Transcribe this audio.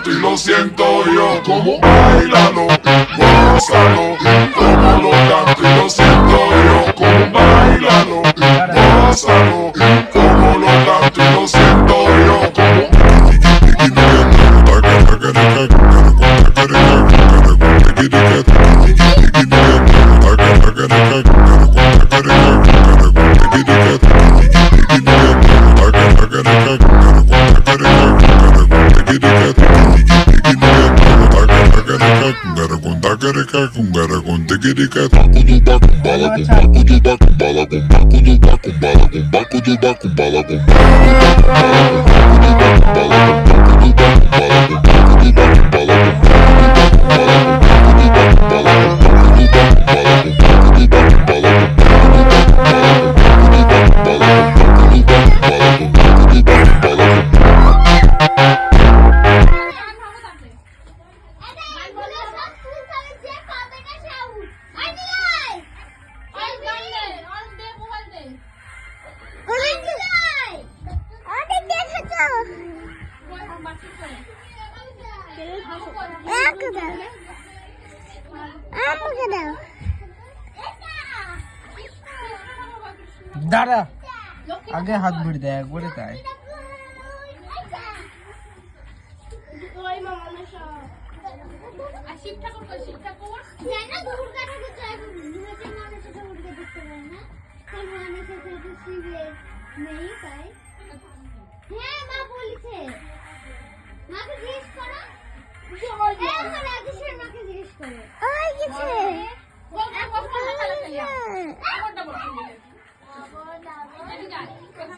canto y lo siento yo. Como bailalo, gózalo, como lo canto y lo siento yo. Como bailalo, gózalo, como lo canto y lo siento yo. দাঁড়া আগে হাত ভিড় দেয় একবারে তাই মাকে জিজ্ঞেস করো